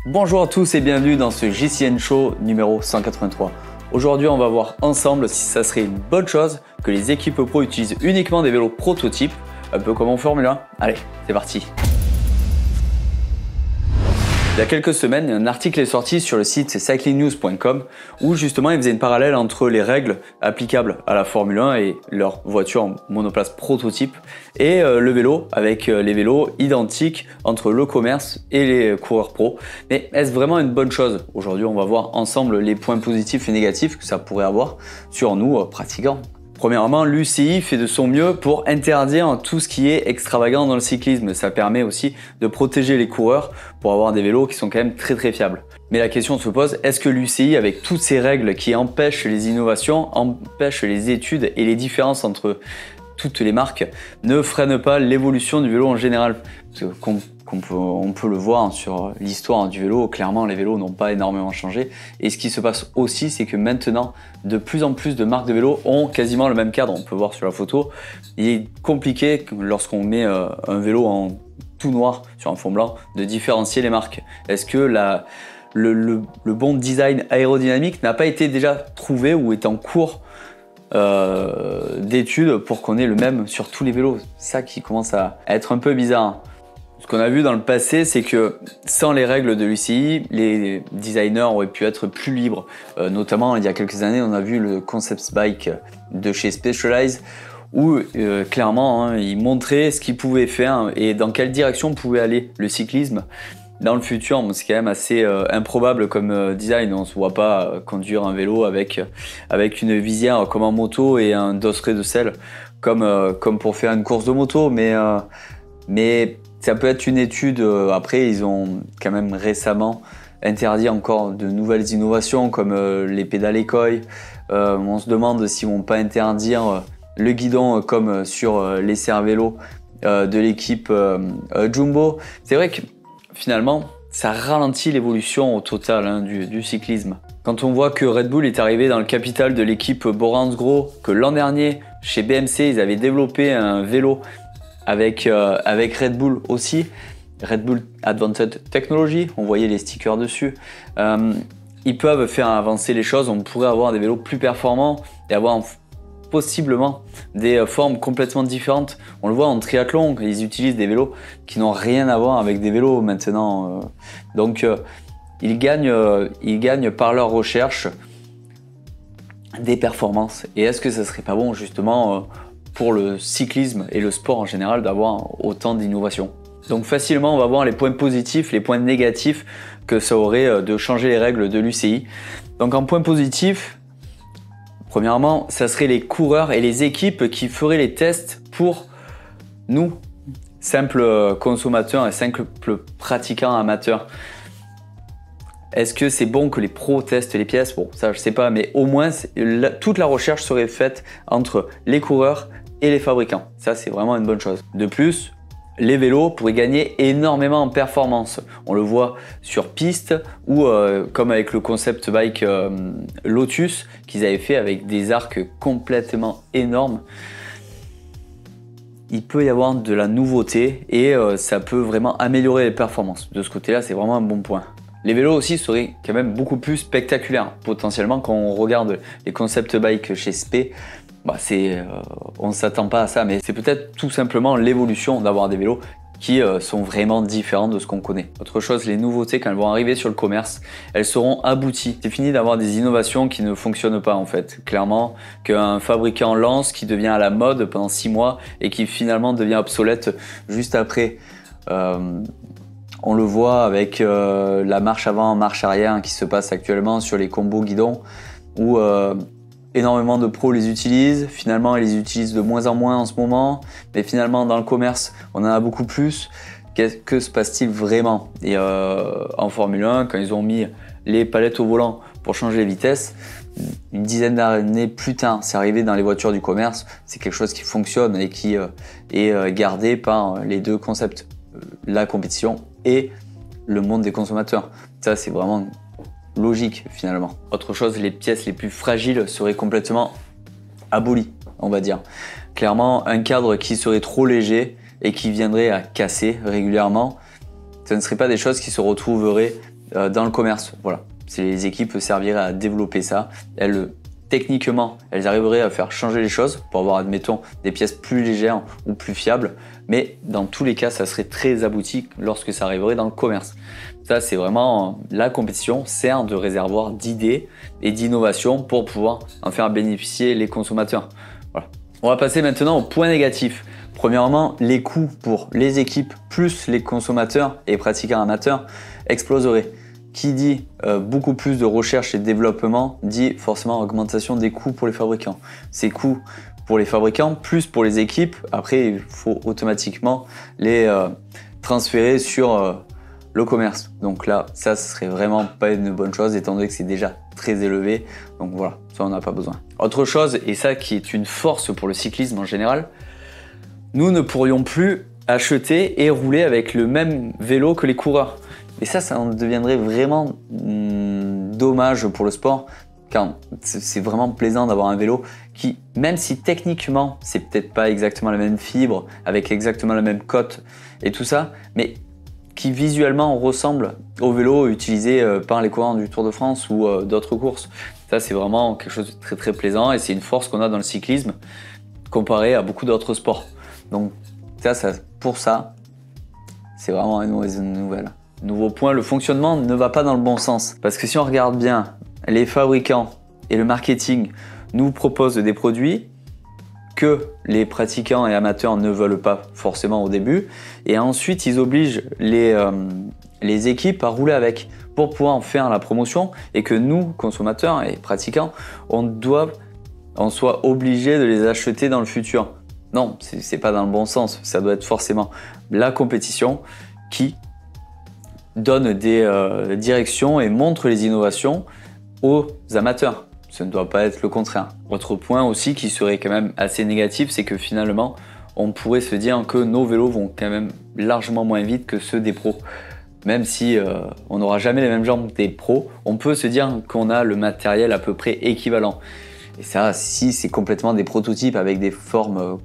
Bonjour à tous et bienvenue dans ce JCN Show numéro 183. Aujourd'hui, on va voir ensemble si ça serait une bonne chose que les équipes pro utilisent uniquement des vélos prototypes, un peu comme en Formule 1. Allez, c'est parti! Il y a quelques semaines, un article est sorti sur le site cyclingnews.com où justement il faisait une parallèle entre les règles applicables à la Formule 1 et leur voiture en monoplace prototype et le vélo avec les vélos identiques entre le commerce et les coureurs pro. Mais est-ce vraiment une bonne chose? Aujourd'hui, on va voir ensemble les points positifs et négatifs que ça pourrait avoir sur nous pratiquants. Premièrement, l'UCI fait de son mieux pour interdire tout ce qui est extravagant dans le cyclisme. Ça permet aussi de protéger les coureurs pour avoir des vélos qui sont quand même très fiables. Mais la question se pose, est-ce que l'UCI, avec toutes ces règles qui empêchent les innovations, empêchent les études et les différences entre toutes les marques, ne freine pas l'évolution du vélo en général? Parce on peut le voir sur l'histoire du vélo, clairement les vélos n'ont pas énormément changé. Et ce qui se passe aussi, c'est que maintenant, de plus en plus de marques de vélos ont quasiment le même cadre. On peut voir sur la photo. Il est compliqué, lorsqu'on met un vélo en tout noir sur un fond blanc, de différencier les marques. Est-ce que le bon design aérodynamique n'a pas été déjà trouvé ou est en cours d'études pour qu'on ait le même sur tous les vélos? C'est ça qui commence à être un peu bizarre. Ce qu'on a vu dans le passé, c'est que sans les règles de l'UCI, les designers auraient pu être plus libres. Notamment, il y a quelques années, on a vu le Concept Bike de chez Specialized où clairement, ils montraient ce qu'ils pouvaient faire et dans quelle direction pouvait aller le cyclisme dans le futur. C'est quand même assez improbable comme design. On ne se voit pas conduire un vélo avec une visière comme en moto et un dosseret de selle comme pour faire une course de moto. Mais ça peut être une étude. Après, ils ont quand même récemment interdit encore de nouvelles innovations comme les pédales écoilles. On se demande s'ils vont pas interdire le guidon comme sur les cervélos de l'équipe Jumbo. C'est vrai que finalement, ça ralentit l'évolution au total du cyclisme. Quand on voit que Red Bull est arrivé dans le capital de l'équipe Boransgro, que l'an dernier, chez BMC, ils avaient développé un vélo avec Red Bull aussi, Red Bull Advanced Technology, on voyait les stickers dessus. Ils peuvent faire avancer les choses, on pourrait avoir des vélos plus performants et avoir possiblement des formes complètement différentes. On le voit en triathlon, ils utilisent des vélos qui n'ont rien à voir avec des vélos maintenant. Donc ils gagnent par leur recherche des performances. Et est-ce que ça serait pas bon justement pour le cyclisme et le sport en général d'avoir autant d'innovation? Donc facilement on va voir les points positifs, les points négatifs que ça aurait de changer les règles de l'UCI. Donc en point positif, premièrement, ça serait les coureurs et les équipes qui feraient les tests pour nous, simples consommateurs et simples pratiquants amateurs. Est-ce que c'est bon que les pros testent les pièces? Bon, ça je sais pas, mais au moins toute la recherche serait faite entre les coureurs et les fabricants. Ça c'est vraiment une bonne chose. De plus, les vélos pourraient gagner énormément en performance. On le voit sur piste ou comme avec le concept bike Lotus qu'ils avaient fait avec des arcs complètement énormes. Il peut y avoir de la nouveauté et ça peut vraiment améliorer les performances. De ce côté-là, c'est vraiment un bon point. Les vélos aussi seraient quand même beaucoup plus spectaculaires. Potentiellement, quand on regarde les concept bike chez Spe, on ne s'attend pas à ça, mais c'est peut-être tout simplement l'évolution d'avoir des vélos qui sont vraiment différents de ce qu'on connaît. Autre chose, les nouveautés, quand elles vont arriver sur le commerce, elles seront abouties. C'est fini d'avoir des innovations qui ne fonctionnent pas en fait. Clairement, qu'un fabricant lance qui devient à la mode pendant 6 mois et qui finalement devient obsolète juste après. On le voit avec la marche avant, marche arrière qui se passe actuellement sur les combos guidons où énormément de pros les utilisent. Finalement, ils les utilisent de moins en moins en ce moment. Mais finalement, dans le commerce, on en a beaucoup plus. Que se passe-t-il vraiment? Et en Formule 1, quand ils ont mis les palettes au volant pour changer les vitesses, une dizaine d'années plus tard, c'est arrivé dans les voitures du commerce. C'est quelque chose qui fonctionne et qui est gardé par les deux concepts. La compétition et le monde des consommateurs. Ça, c'est vraiment logique finalement. Autre chose, les pièces les plus fragiles seraient complètement abolies, on va dire. Clairement, un cadre qui serait trop léger et qui viendrait à casser régulièrement, ce ne serait pas des choses qui se retrouveraient dans le commerce. Voilà, les équipes serviraient à développer ça. Techniquement, elles arriveraient à faire changer les choses pour avoir, admettons, des pièces plus légères ou plus fiables. Mais dans tous les cas, ça serait très abouti lorsque ça arriverait dans le commerce. Ça, c'est vraiment la compétition sert de réservoir d'idées et d'innovation pour pouvoir en faire bénéficier les consommateurs. Voilà. On va passer maintenant au point négatif. Premièrement, les coûts pour les équipes plus les consommateurs et pratiquants amateurs exploseraient. Qui dit beaucoup plus de recherche et de développement dit forcément augmentation des coûts pour les fabricants. Ces coûts pour les fabricants plus pour les équipes, après il faut automatiquement les transférer sur le commerce. Donc là, ça ce serait vraiment pas une bonne chose étant donné que c'est déjà très élevé. Donc voilà, ça on n'a pas besoin. Autre chose, et ça qui est une force pour le cyclisme en général, nous ne pourrions plus acheter et rouler avec le même vélo que les coureurs. Et ça en deviendrait vraiment dommage pour le sport, car c'est vraiment plaisant d'avoir un vélo qui, même si techniquement, c'est peut-être pas exactement la même fibre, avec exactement la même cote et tout ça, mais qui visuellement ressemble au vélo utilisé par les coureurs du Tour de France ou d'autres courses. Ça, c'est vraiment quelque chose de très très plaisant et c'est une force qu'on a dans le cyclisme comparé à beaucoup d'autres sports. Donc pour ça, c'est vraiment une mauvaise nouvelle. Nouveau point, le fonctionnement ne va pas dans le bon sens. Parce que si on regarde bien, les fabricants et le marketing nous proposent des produits que les pratiquants et amateurs ne veulent pas forcément au début. Et ensuite, ils obligent les équipes à rouler avec pour pouvoir en faire la promotion et que nous, consommateurs et pratiquants, on soit obligés de les acheter dans le futur. Non, c'est pas dans le bon sens. Ça doit être forcément la compétition qui donne des directions et montre les innovations aux amateurs. Ça ne doit pas être le contraire. Autre point aussi qui serait quand même assez négatif, c'est que finalement, on pourrait se dire que nos vélos vont quand même largement moins vite que ceux des pros. Même si on n'aura jamais les mêmes jambes des pros, on peut se dire qu'on a le matériel à peu près équivalent. Et ça, si c'est complètement des prototypes avec des formes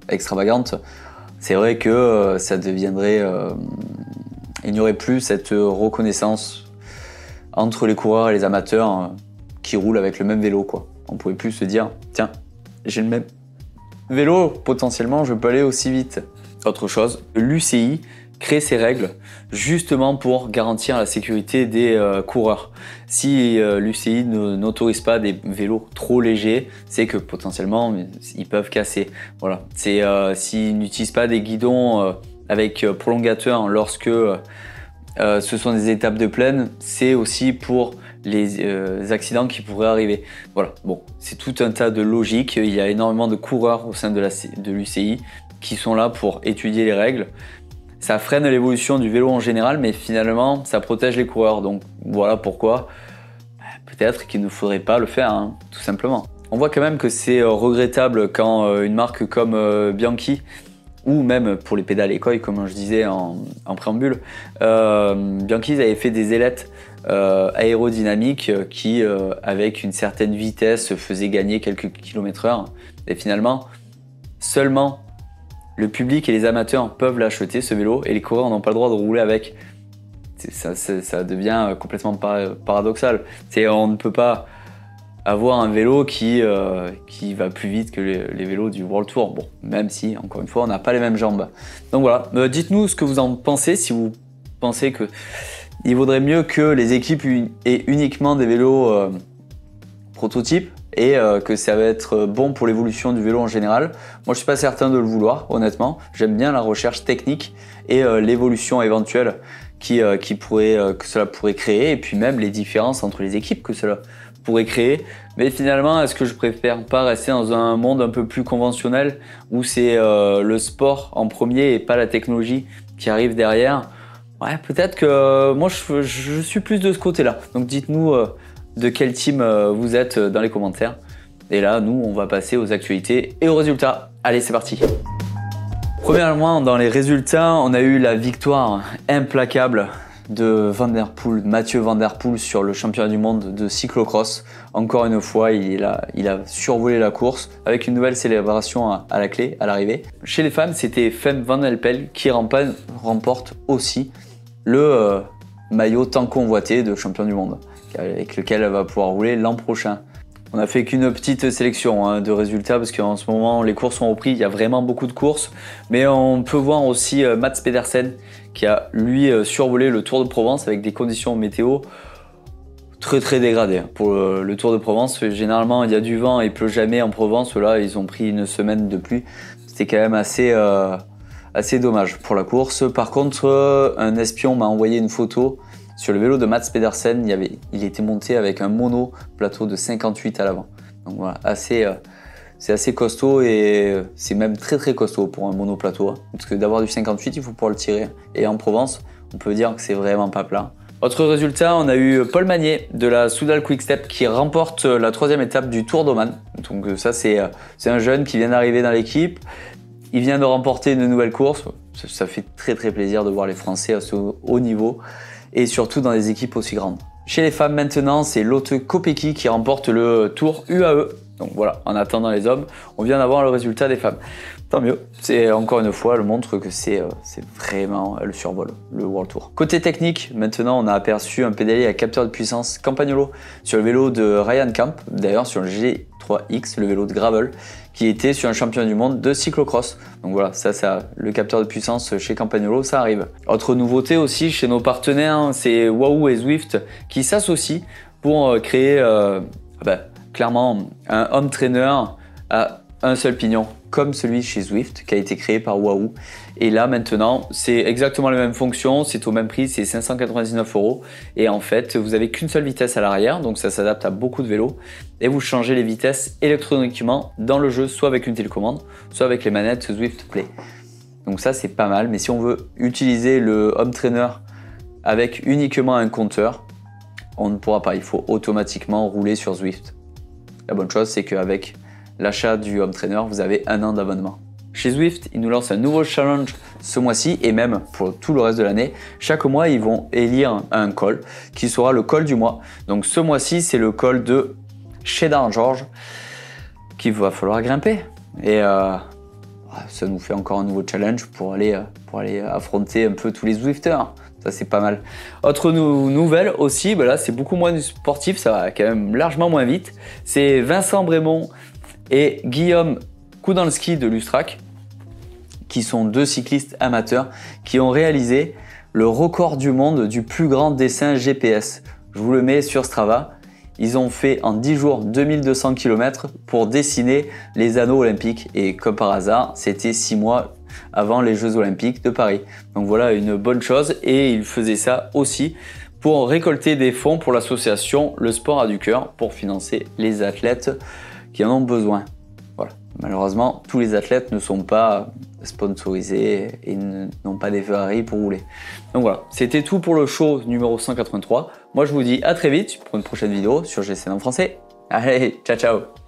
extravagantes, c'est vrai que ça deviendrait... il n'y aurait plus cette reconnaissance entre les coureurs et les amateurs qui roulent avec le même vélo, quoi. On ne pouvait plus se dire, tiens, j'ai le même vélo, potentiellement je peux aller aussi vite. Autre chose, l'UCI crée ses règles justement pour garantir la sécurité des coureurs. Si l'UCI n'autorise pas des vélos trop légers, c'est que potentiellement ils peuvent casser. Voilà. C'est s'ils n'utilisent pas des guidons avec prolongateur lorsque ce sont des étapes de plaine, c'est aussi pour les accidents qui pourraient arriver. Voilà, bon, c'est tout un tas de logiques. Il y a énormément de coureurs au sein de l'UCI qui sont là pour étudier les règles. Ça freine l'évolution du vélo en général, mais finalement, ça protège les coureurs. Donc voilà pourquoi peut-être qu'il ne faudrait pas le faire, hein, tout simplement. On voit quand même que c'est regrettable quand une marque comme Bianchi, ou même pour les pédales Ekoi, comme je disais en préambule, Bianchi avait fait des ailettes aérodynamiques qui, avec une certaine vitesse, faisaient gagner quelques km/h. Et finalement, seulement le public et les amateurs peuvent l'acheter, ce vélo, et les coureurs n'ont pas le droit de rouler avec. Ça devient complètement paradoxal. On ne peut pas avoir un vélo qui va plus vite que les vélos du World Tour. Bon, même si, encore une fois, on n'a pas les mêmes jambes. Donc voilà, dites-nous ce que vous en pensez, si vous pensez qu'il vaudrait mieux que les équipes aient uniquement des vélos prototypes et que ça va être bon pour l'évolution du vélo en général. Moi, je suis pas certain de le vouloir, honnêtement. J'aime bien la recherche technique et l'évolution éventuelle que cela pourrait créer, et puis même les différences entre les équipes que cela pourrait créer. Mais finalement, est-ce que je préfère pas rester dans un monde un peu plus conventionnel où c'est le sport en premier et pas la technologie qui arrive derrière? Ouais, peut-être que moi je suis plus de ce côté-là. Donc dites-nous de quel team vous êtes dans les commentaires. Et là, nous, on va passer aux actualités et aux résultats. Allez, c'est parti. Premièrement, dans les résultats, on a eu la victoire implacable de Mathieu Van Der Poel sur le championnat du monde de cyclocross. Encore une fois, il a survolé la course avec une nouvelle célébration à la clé, à l'arrivée. Chez les femmes, c'était Fem Van Empel qui remporte aussi le maillot tant convoité de champion du monde, avec lequel elle va pouvoir rouler l'an prochain. On a fait qu'une petite sélection de résultats parce qu'en ce moment les courses sont repris, il y a vraiment beaucoup de courses. Mais on peut voir aussi Mats Pedersen qui a lui survolé le Tour de Provence avec des conditions météo très dégradées. Pour le Tour de Provence, généralement il y a du vent et il pleut jamais en Provence. Là ils ont pris une semaine de pluie, c'était quand même assez dommage pour la course. Par contre un espion m'a envoyé une photo. Sur le vélo de Mats Pedersen, il était monté avec un mono plateau de 58 à l'avant. Donc voilà, c'est assez costaud et c'est même très costaud pour un mono plateau. Hein, parce que d'avoir du 58, il faut pouvoir le tirer. Et en Provence, on peut dire que c'est vraiment pas plat. Autre résultat, on a eu Paul Magnier de la Soudal Quick-Step qui remporte la 3e étape du Tour d'Oman. Donc ça, c'est un jeune qui vient d'arriver dans l'équipe. Il vient de remporter une nouvelle course. Ça fait très plaisir de voir les Français à ce haut niveau. Et surtout dans des équipes aussi grandes. Chez les femmes maintenant, c'est Lotte Kopecky qui remporte le Tour UAE. Donc voilà, en attendant les hommes, on vient d'avoir le résultat des femmes. Tant mieux, c'est encore une fois, elle montre que c'est vraiment le survol, le World Tour. Côté technique, maintenant on a aperçu un pédalier à capteur de puissance Campagnolo sur le vélo de Ryan Camp, d'ailleurs sur le G3X, le vélo de gravel, qui était sur un champion du monde de cyclocross. Donc voilà, ça le capteur de puissance chez Campagnolo, ça arrive. Autre nouveauté aussi chez nos partenaires, c'est Wahoo et Zwift qui s'associent pour créer clairement un home trainer à un seul pignon, comme celui chez Zwift qui a été créé par Wahoo. Et là maintenant, c'est exactement la même fonction, c'est au même prix, c'est 599 €. Et en fait, vous avez qu'une seule vitesse à l'arrière, donc ça s'adapte à beaucoup de vélos. Et vous changez les vitesses électroniquement dans le jeu, soit avec une télécommande, soit avec les manettes Zwift Play. Donc ça, c'est pas mal. Mais si on veut utiliser le home trainer avec uniquement un compteur, on ne pourra pas. Il faut automatiquement rouler sur Zwift. La bonne chose, c'est qu'avec l'achat du home trainer, vous avez 1 an d'abonnement. Chez Zwift, ils nous lancent un nouveau challenge ce mois-ci et même pour tout le reste de l'année. Chaque mois, ils vont élire un col qui sera le col du mois. Donc ce mois-ci, c'est le col de Cheddar George qu'il va falloir grimper. Et ça nous fait encore un nouveau challenge pour aller affronter un peu tous les Zwifters. Ça, c'est pas mal. Autre nouvelle aussi, là, c'est beaucoup moins sportif, ça va quand même largement moins vite. C'est Vincent Brémond et Guillaume Koudanski de Lustrac, qui sont 2 cyclistes amateurs qui ont réalisé le record du monde du plus grand dessin GPS. Je vous le mets sur Strava. Ils ont fait en 10 jours 2200 km pour dessiner les anneaux olympiques. Et comme par hasard, c'était 6 mois avant les Jeux Olympiques de Paris. Donc voilà une bonne chose. Et ils faisaient ça aussi pour récolter des fonds pour l'association Le Sport a du cœur pour financer les athlètes qui en ont besoin. Voilà. Malheureusement, tous les athlètes ne sont pas sponsorisés et n'ont pas des Ferrari pour rouler. Donc voilà, c'était tout pour le show numéro 183. Moi, je vous dis à très vite pour une prochaine vidéo sur GCN en français. Allez, ciao ciao!